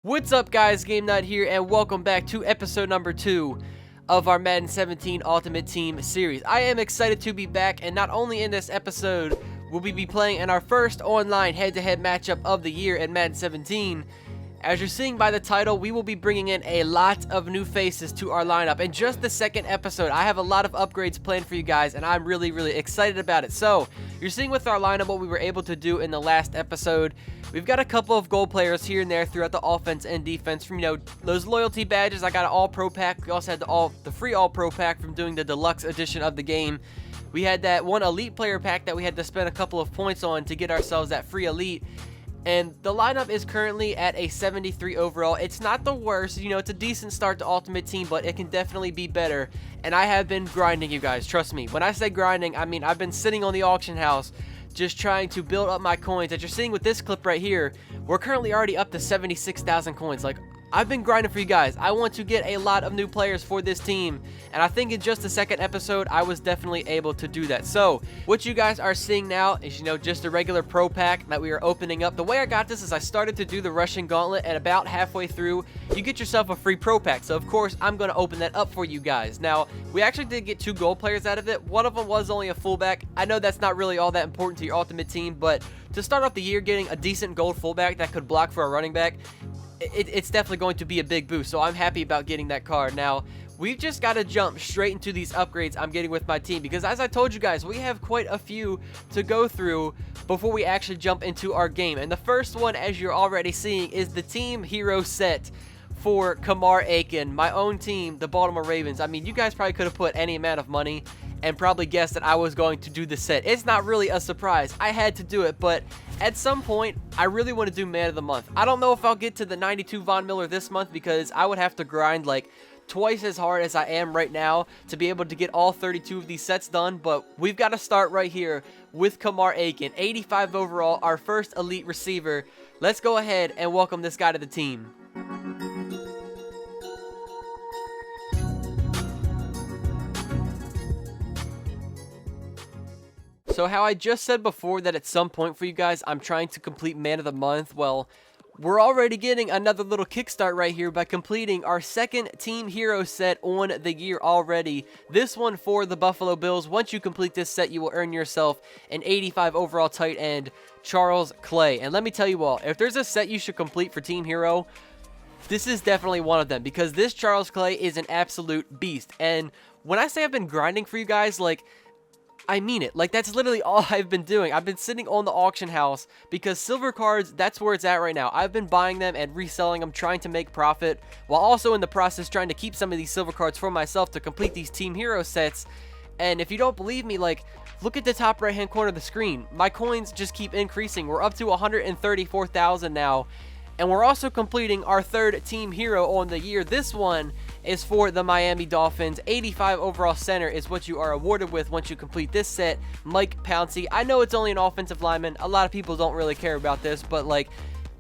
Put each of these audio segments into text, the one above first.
What's up, guys? Game Nut here, and welcome back to episode number 2 of our Madden 17 Ultimate Team series. I am excited to be back, and not only in this episode will we be playing in our first online head-to-head matchup of the year in Madden 17. As you're seeing by the title, we will be bringing in a lot of new faces to our lineup. In just the second episode, I have a lot of upgrades planned for you guys, and I'm really excited about it. So, you're seeing with our lineup what we were able to do in the last episode. We've got a couple of goal players here and there throughout the offense and defense. From, those loyalty badges, I got an all-pro pack. We also had the free all-pro pack from doing the deluxe edition of the game. We had that one elite player pack that we had to spend a couple of points on to get ourselves that free elite. And the lineup is currently at a 73 overall. It's not the worst, it's a decent start to Ultimate Team, but it can definitely be better. And I have been grinding, you guys, trust me. When I say grinding, I mean I've been sitting on the auction house just trying to build up my coins. As you're seeing with this clip right here, we're currently already up to 76,000 coins. Like, I've been grinding for you guys. I want to get a lot of new players for this team, and I think in just the second episode, I was definitely able to do that. So, what you guys are seeing now is, just a regular pro pack that we are opening up. The way I got this is I started to do the Russian Gauntlet, and about halfway through, you get yourself a free pro pack. So, of course, I'm going to open that up for you guys. Now, we actually did get 2 goal players out of it. One of them was only a fullback. I know that's not really all that important to your Ultimate Team, but to start off the year getting a decent gold fullback that could block for a running back, it's definitely going to be a big boost, so I'm happy about getting that card. Now, we've just got to jump straight into these upgrades I'm getting with my team, because as I told you guys, we have quite a few to go through before we actually jump into our game. And the first one, as you're already seeing, is the Team Hero set for Kamar Aiken, my own team, the Baltimore Ravens. I mean, you guys probably could have put any amount of money and probably guessed that I was going to do the set. It's not really a surprise. I had to do it, but at some point, I really want to do Man of the Month. I don't know if I'll get to the 92 Von Miller this month, because I would have to grind like twice as hard as I am right now to be able to get all 32 of these sets done, but we've got to start right here with Kamar Aiken, 85 overall, our first elite receiver. Let's go ahead and welcome this guy to the team. So how I just said before that at some point for you guys, I'm trying to complete Man of the Month. Well, we're already getting another little kickstart right here by completing our second Team Hero set on the year already. This one for the Buffalo Bills. Once you complete this set, you will earn yourself an 85 overall tight end, Charles Clay. And let me tell you all, if there's a set you should complete for Team Hero, this is definitely one of them, because this Charles Clay is an absolute beast. And when I say I've been grinding for you guys, like, I mean it. Like, that's literally all I've been doing. I've been sitting on the auction house because silver cards, that's where it's at right now. I've been buying them and reselling them, trying to make profit, while also in the process trying to keep some of these silver cards for myself to complete these Team Hero sets. And if you don't believe me, like, look at the top right hand corner of the screen. My coins just keep increasing. We're up to 134,000 now. And we're also completing our third Team Hero on the year. This one is for the Miami Dolphins. 85 overall center is what you are awarded with once you complete this set. Mike Pouncey. I know it's only an offensive lineman. A lot of people don't really care about this, but like,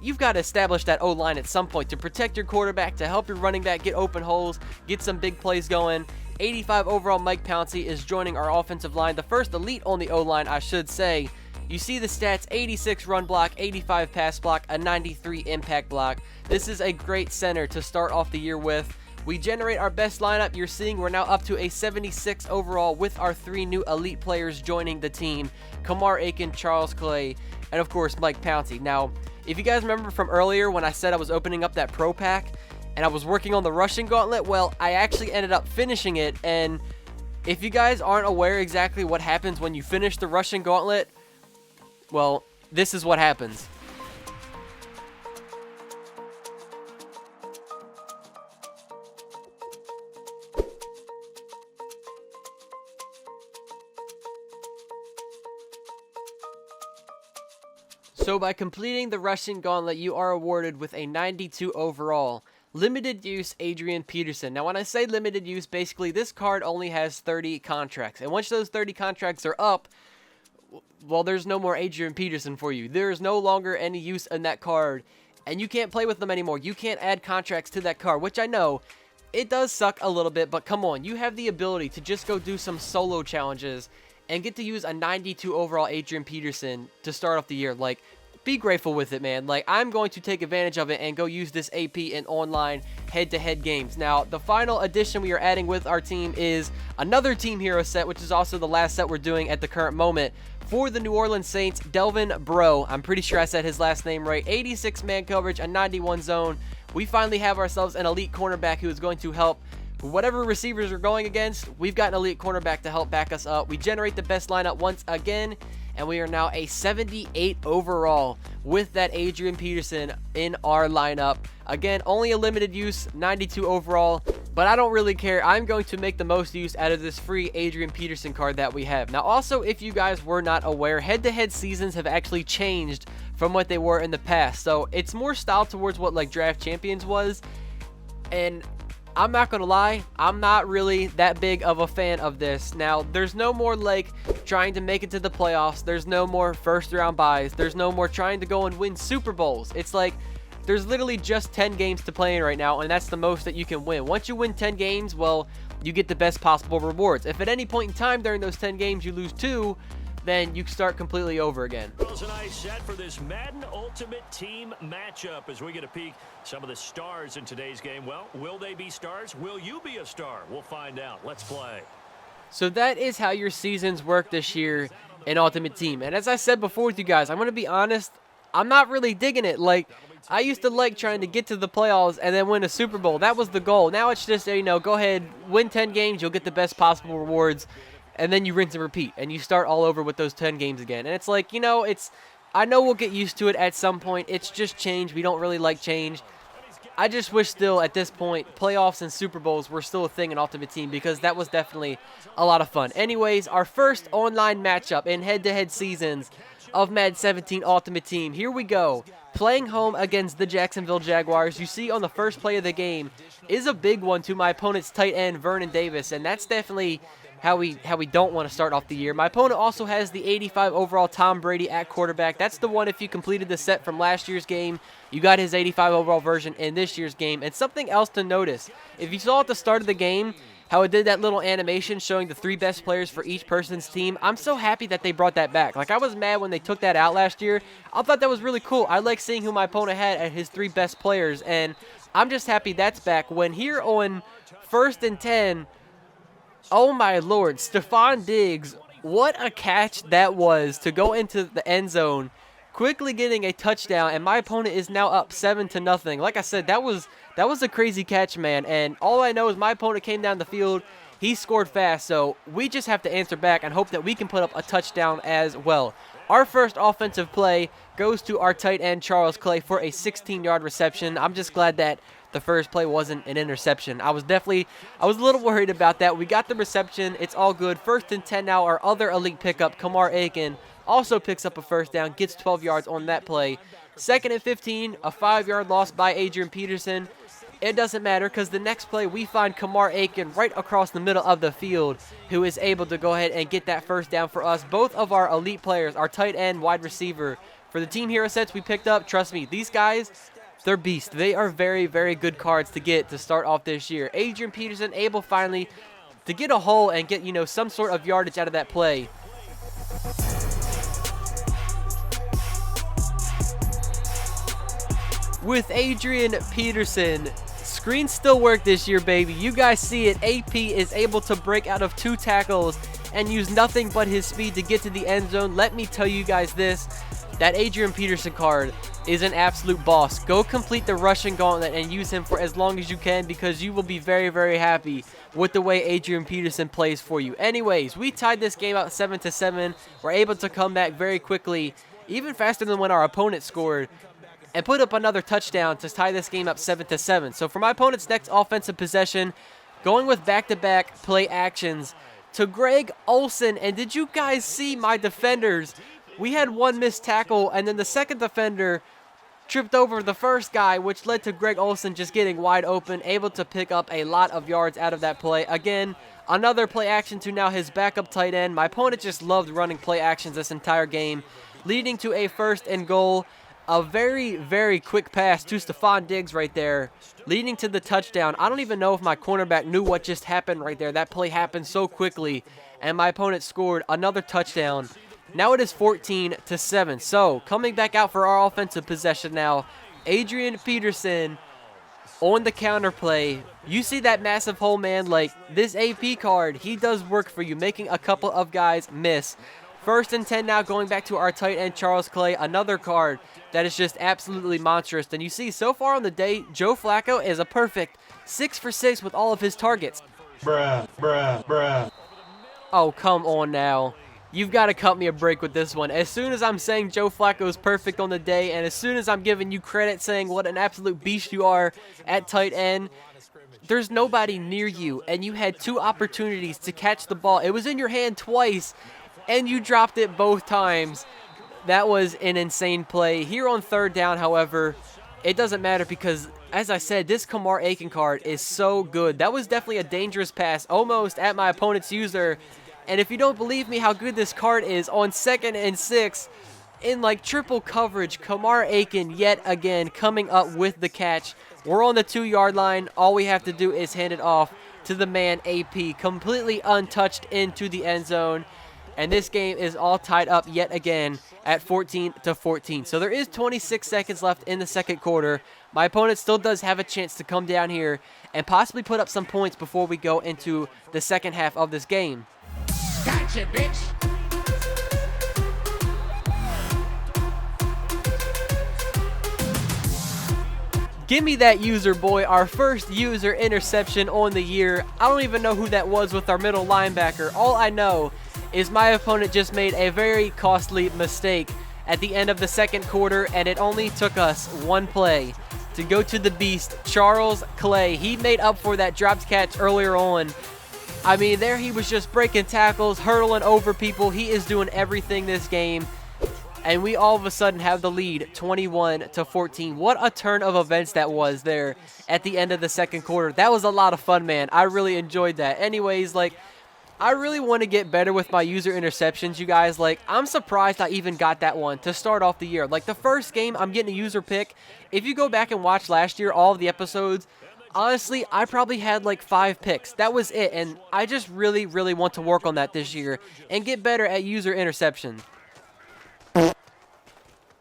you've got to establish that O-line at some point to protect your quarterback, to help your running back get open holes, get some big plays going. 85 overall Mike Pouncey is joining our offensive line. The first elite on the O-line, I should say. You see the stats: 86 run block, 85 pass block, a 93 impact block. This is a great center to start off the year with. We generate our best lineup. You're seeing we're now up to a 76 overall with our 3 new elite players joining the team: Kamar Aiken, Charles Clay, and of course Mike Pouncey. Now, if you guys remember from earlier when I said I was opening up that pro pack and I was working on the Russian Gauntlet, well, I actually ended up finishing it. And if you guys aren't aware exactly what happens when you finish the Russian Gauntlet, well, this is what happens. So by completing the Russian Gauntlet, you are awarded with a 92 overall. Limited use Adrian Peterson. Now, when I say limited use, basically this card only has 30 contracts. And once those 30 contracts are up, well, there's no more Adrian Peterson for you. There is no longer any use in that card, and you can't play with them anymore. You can't add contracts to that card, which I know, it does suck a little bit, but come on. You have the ability to just go do some solo challenges and get to use a 92 overall Adrian Peterson to start off the year. Like, be grateful with it, man. Like, I'm going to take advantage of it and go use this AP in online head-to-head games. Now, the final addition we are adding with our team is another Team Hero set, which is also the last set we're doing at the current moment. For the New Orleans Saints, Delvin Breaux, I'm pretty sure I said his last name right, 86 man coverage, a 91 zone. We finally have ourselves an elite cornerback who is going to help whatever receivers are going against. We've got an elite cornerback to help back us up. We generate the best lineup once again, and we are now a 78 overall with that Adrian Peterson in our lineup. Again, only a limited use, 92 overall, but I don't really care. I'm going to make the most use out of this free Adrian Peterson card that we have. Now, also, if you guys were not aware, head-to-head seasons have actually changed from what they were in the past. So it's more styled towards what like Draft Champions was, and I'm not gonna lie, I'm not really that big of a fan of this. Now, there's no more like trying to make it to the playoffs. There's no more first round buys. There's no more trying to go and win Super Bowls. It's like there's literally just 10 games to play in right now, and that's the most that you can win. Once you win 10 games, well, you get the best possible rewards. If at any point in time during those 10 games you lose 2, then you start completely over again. It was a nice set for this Madden Ultimate Team matchup as we get a peek some of the stars in today's game. Well, will they be stars? Will you be a star? We'll find out. Let's play. So that is how your seasons work this year in Ultimate Team. And as I said before with you guys, I'm going to be honest, I'm not really digging it. Like, I used to like trying to get to the playoffs and then win a Super Bowl. That was the goal. Now it's just, you know, go ahead, win 10 games, you'll get the best possible rewards. And then you rinse and repeat, and you start all over with those 10 games again. And it's like, you know, I know we'll get used to it at some point. It's just change. We don't really like change. I just wish still, at this point, playoffs and Super Bowls were still a thing in Ultimate Team, because that was definitely a lot of fun. Anyways, our first online matchup in head-to-head seasons of Madden 17 Ultimate Team. Here we go. Playing home against the Jacksonville Jaguars. You see on the first play of the game is a big one to my opponent's tight end, Vernon Davis, and that's definitely how we don't want to start off the year. My opponent also has the 85 overall Tom Brady at quarterback. That's the one, if you completed the set from last year's game, you got his 85 overall version in this year's game. And something else to notice, if you saw at the start of the game how it did that little animation showing the 3 best players for each person's team, I'm so happy that they brought that back. Like, I was mad when they took that out last year. I thought that was really cool. I like seeing who my opponent had at his 3 best players, and I'm just happy that's back. When here on 1st and 10, oh my lord, Stephon Diggs, what a catch that was to go into the end zone, quickly getting a touchdown, and my opponent is now up 7-0. Like I said, that was a crazy catch, man, and all I know is my opponent came down the field, he scored fast, so we just have to answer back and hope that we can put up a touchdown as well. Our first offensive play goes to our tight end, Charles Clay, for a 16-yard reception. I'm just glad that the first play wasn't an interception. I was a little worried about that. We got the reception. It's all good. 1st and 10 now. Our other elite pickup, Kamar Aiken, also picks up a first down, gets 12 yards on that play. 2nd and 15, a 5-yard loss by Adrian Peterson. It doesn't matter, because the next play we find Kamar Aiken right across the middle of the field, who is able to go ahead and get that first down for us. Both of our elite players, our tight end, wide receiver, for the Team Hero sets we picked up, trust me, these guys, they're beasts. They are very, very good cards to get to start off this year. Adrian Peterson able finally to get a hole and get, you know, some sort of yardage out of that play. With Adrian Peterson, screens still work this year, baby. You guys see it. AP is able to break out of 2 tackles and use nothing but his speed to get to the end zone. Let me tell you guys this. That Adrian Peterson card is an absolute boss. Go complete the rushing gauntlet and use him for as long as you can, because you will be very, very happy with the way Adrian Peterson plays for you. Anyways, we tied this game out 7-7. We're able to come back very quickly, even faster than when our opponent scored, and put up another touchdown to tie this game up 7-7. So for my opponent's next offensive possession, going with back-to-back play actions to Greg Olsen. And did you guys see my defenders? We had one missed tackle, and then the second defender tripped over the first guy, which led to Greg Olsen just getting wide open, able to pick up a lot of yards out of that play. Again, another play action to now his backup tight end. My opponent just loved running play actions this entire game, leading to a 1st and goal. A very, very quick pass to Stephon Diggs right there, leading to the touchdown. I don't even know if my cornerback knew what just happened right there. That play happened so quickly, and my opponent scored another touchdown. Now it is 14-7. So coming back out for our offensive possession now, Adrian Peterson on the counterplay. You see that massive hole, man. Like, this AP card, he does work for you, making a couple of guys miss. 1st and 10 now, going back to our tight end, Charles Clay. Another card that is just absolutely monstrous. And you see, so far on the day, Joe Flacco is a perfect 6 for 6 with all of his targets. Bruh, bruh, bruh. Oh, come on now. You've got to cut me a break with this one. As soon as I'm saying Joe Flacco is perfect on the day, and as soon as I'm giving you credit saying what an absolute beast you are at tight end, there's nobody near you, and you had 2 opportunities to catch the ball. It was in your hand twice, and you dropped it both times. That was an insane play. Here on 3rd down, however, it doesn't matter because, as I said, this Kamar Aiken card is so good. That was definitely a dangerous pass, almost at my opponent's user. And if you don't believe me how good this card is, on 2nd and 6, in like triple coverage, Kamar Aiken yet again coming up with the catch. We're on the 2-yard line. All we have to do is hand it off to the man AP, completely untouched into the end zone. And this game is all tied up yet again at 14-14. So there is 26 seconds left in the 2nd quarter. My opponent still does have a chance to come down here and possibly put up some points before we go into the 2nd half of this game. Gotcha, bitch. Give me that user, boy. Our first user interception on the year. I don't even know who that was with our middle linebacker. All I know is my opponent just made a very costly mistake at the end of the 2nd quarter, and it only took us 1 play to go to the beast, Charles Clay. He made up for that dropped catch earlier on. I mean, there he was just breaking tackles, hurdling over people. He is doing everything this game. And we all of a sudden have the lead, 21-14. What a turn of events that was there at the end of the 2nd quarter. That was a lot of fun, man. I really enjoyed that. Anyways, like, I really want to get better with my user interceptions, you guys. Like, I'm surprised I even got that one to start off the year. Like, the first game, I'm getting a user pick. If you go back and watch last year, all of the episodes, honestly, I probably had like 5 picks. That was it. And I just really, really want to work on that this year and get better at user interception.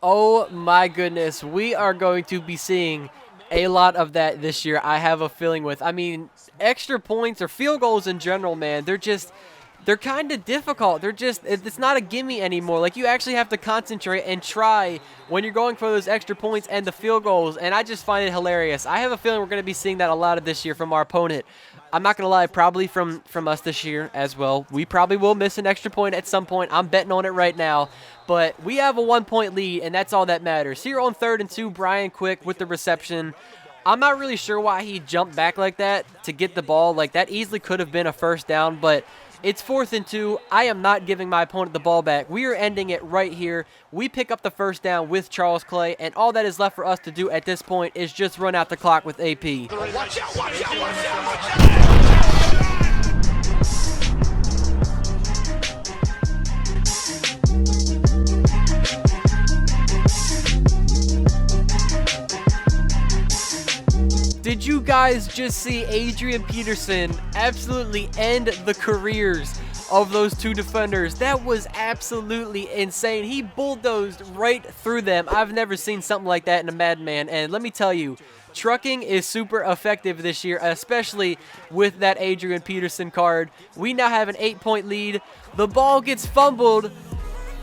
Oh my goodness, we are going to be seeing a lot of that this year, I have a feeling with. I mean, extra points or field goals in general, man, they're kind of difficult. It's not a gimme anymore. Like, you actually have to concentrate and try when you're going for those extra points and the field goals, and I just find it hilarious. I have a feeling we're going to be seeing that a lot of this year from our opponent. I'm not going to lie, probably from us this year as well. We probably will miss an extra point at some point. I'm betting on it right now. But we have a 1-point lead, and that's all that matters. Here on 3rd and 2, Brian Quick with the reception. I'm not really sure why he jumped back like that to get the ball. Like, that easily could have been a 1st down, but it's 4th and 2. I am not giving my opponent the ball back. We are ending it right here. We pick up the 1st down with Charles Clay, and all that is left for us to do at this point is just run out the clock with AP. Watch out, watch out, watch out, watch out. Did you guys just see Adrian Peterson absolutely end the careers of those 2 defenders? That was absolutely insane. He bulldozed right through them. I've never seen something like that in a Madden, man. And let me tell you, trucking is super effective this year, especially with that Adrian Peterson card. We now have an 8-point lead. The ball gets fumbled,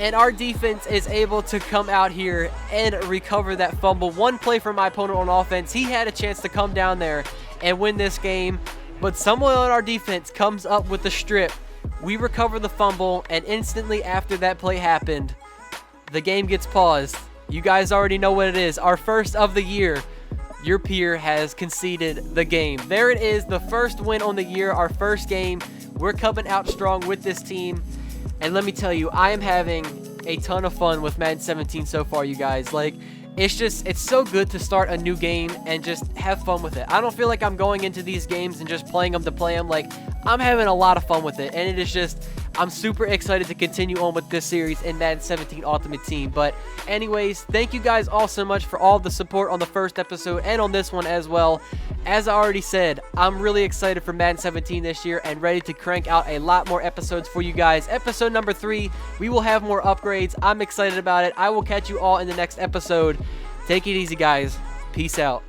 and our defense is able to come out here and recover that fumble. 1 play from my opponent on offense. He had a chance to come down there and win this game, but someone on our defense comes up with the strip. We recover the fumble, and instantly after that play happened, the game gets paused. You guys already know what it is. Our first of the year. Your peer has conceded the game. There it is, the first win on the year, our first game. We're coming out strong with this team. And let me tell you, I am having a ton of fun with Madden 17 so far, you guys. Like, it's so good to start a new game and just have fun with it. I don't feel like I'm going into these games and just playing them to play them. Like, I'm having a lot of fun with it. And it is just, I'm super excited to continue on with this series in Madden 17 Ultimate Team. But anyways, thank you guys all so much for all the support on the first episode and on this one as well. As I already said, I'm really excited for Madden 17 this year and ready to crank out a lot more episodes for you guys. Episode number 3, we will have more upgrades. I'm excited about it. I will catch you all in the next episode. Take it easy, guys. Peace out.